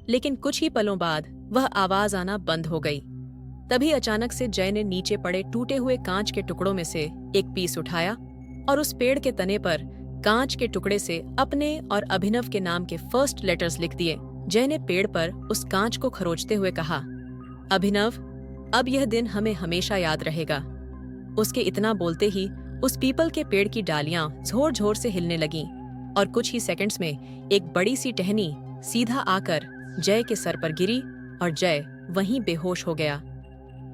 लेकिन कुछ ही पलों बाद वह आवाज आना बंद हो गई। तभी अचानक से जय ने नीचे पड़े टूटे हुए कांच के टुकड़ों में से एक पीस उठाया और उस पेड़ के तने पर कांच के टुकड़े से अपने और अभिनव के नाम के फर्स्ट लेटर्स लिख दिए। जय ने पेड़ पर उस कांच को खरोचते हुए कहा, अभिनव, अब यह दिन हमें हमेशा याद रहेगा। उसके इतना बोलते ही उस पीपल के पेड़ की डालियां जोर जोर से हिलने लगीं और कुछ ही सेकंड्स में एक बड़ी सी टहनी सीधा आकर जय के सर पर गिरी और जय वहीं बेहोश हो गया।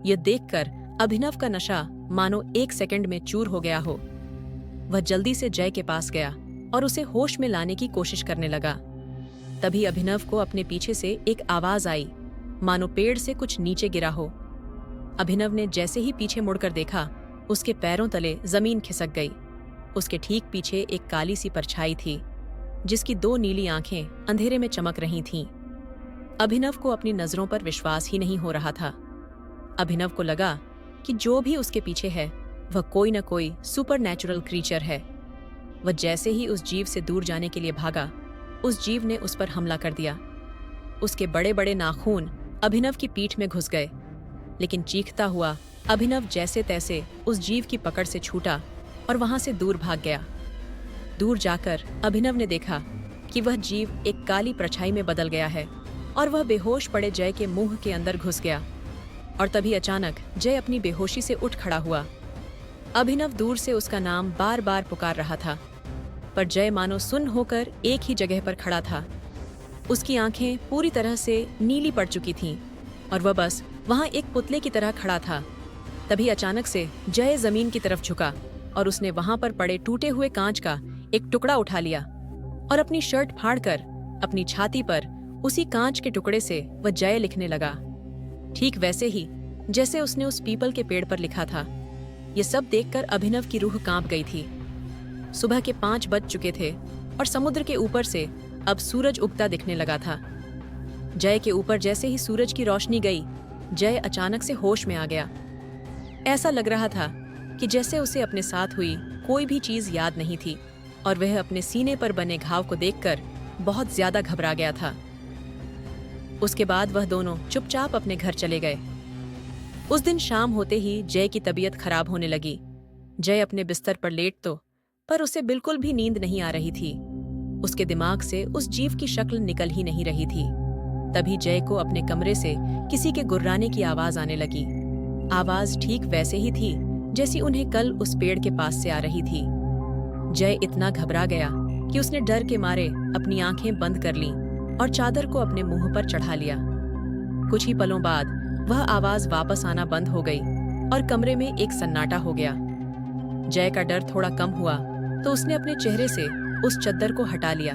यह देखकर अभिनव का नशा मानो एक सेकंड में चूर हो गया हो। वह जल्दी से जय के पास गया और उसे होश में लाने की कोशिश करने लगा। तभी अभिनव को अपने पीछे से एक आवाज आई, मानो पेड़ से कुछ नीचे गिरा हो। अभिनव ने जैसे ही पीछे मुड़कर देखा, उसके पैरों तले जमीन खिसक गई। उसके ठीक पीछे एक काली सी परछाई थी, जिसकी 2 नीली आंखें अंधेरे में चमक रही थीं। अभिनव को अपनी नजरों पर विश्वास ही नहीं हो रहा था। अभिनव को लगा कि जो भी उसके पीछे है वह कोई न कोई सुपरनैचुरल क्रीचर है। वह जैसे ही उस जीव से दूर जाने के लिए भागा, उस जीव ने उस पर हमला कर दिया। उसके बड़े बड़े नाखून अभिनव की पीठ में घुस गए, लेकिन चीखता हुआ अभिनव जैसे तैसे उस जीव की पकड़ से छूटा और वहां से दूर भाग गया। दूर जाकर अभिनव ने देखा कि वह जीव एक काली परछाई में बदल गया है और वह बेहोश पड़े जय के मुंह के अंदर घुस गया। और तभी अचानक जय अपनी बेहोशी से उठ खड़ा हुआ। अभिनव दूर से उसका नाम बार बार पुकार रहा था, पर जय मानो सुन्न होकर एक ही जगह पर खड़ा था। उसकी आंखें पूरी तरह से नीली पड़ चुकी थीं और वह बस वहां एक पुतले की तरह खड़ा था। तभी अचानक से जय जमीन की तरफ झुका और उसने वहां पर पड़े टूटे हुए कांच का एक टुकड़ा उठा लिया और अपनी शर्ट फाड़कर अपनी छाती पर उसी कांच के टुकड़े से वह जय लिखने लगा, ठीक वैसे ही जैसे उसने उस पीपल के पेड़ पर लिखा था। ये सब देखकर अभिनव की रूह कांप गई थी। सुबह के 5 बज चुके थे और समुद्र के ऊपर से अब सूरज उगता दिखने लगा था। जय के ऊपर जैसे ही सूरज की रोशनी गई, जय अचानक से होश में आ गया। ऐसा लग रहा था कि जैसे उसे अपने साथ हुई कोई भी चीज याद नहीं थी और वह अपने सीने पर बने घाव को देखकर बहुत ज्यादा घबरा गया था। उसके बाद वह दोनों चुपचाप अपने घर चले गए। उस दिन शाम होते ही जय की तबीयत खराब होने लगी। जय अपने बिस्तर पर लेट तो, पर उसे बिल्कुल भी नींद नहीं आ रही थी। उसके दिमाग से उस जीव की शक्ल निकल ही नहीं रही थी। तभी जय को अपने कमरे से किसी के गुर्राने की आवाज आने लगी। आवाज ठीक वैसे ही थी जैसी उन्हें कल उस पेड़ के पास से आ रही थी। जय इतना घबरा गया कि उसने डर के मारे अपनी आंखें बंद कर लीं और चादर को अपने मुंह पर चढ़ा लिया। कुछ ही पलों बाद वह आवाज वापस आना बंद हो गई और कमरे में एक सन्नाटा हो गया। जय का डर थोड़ा कम हुआ तो उसने अपने चेहरे से उस चद्दर को हटा लिया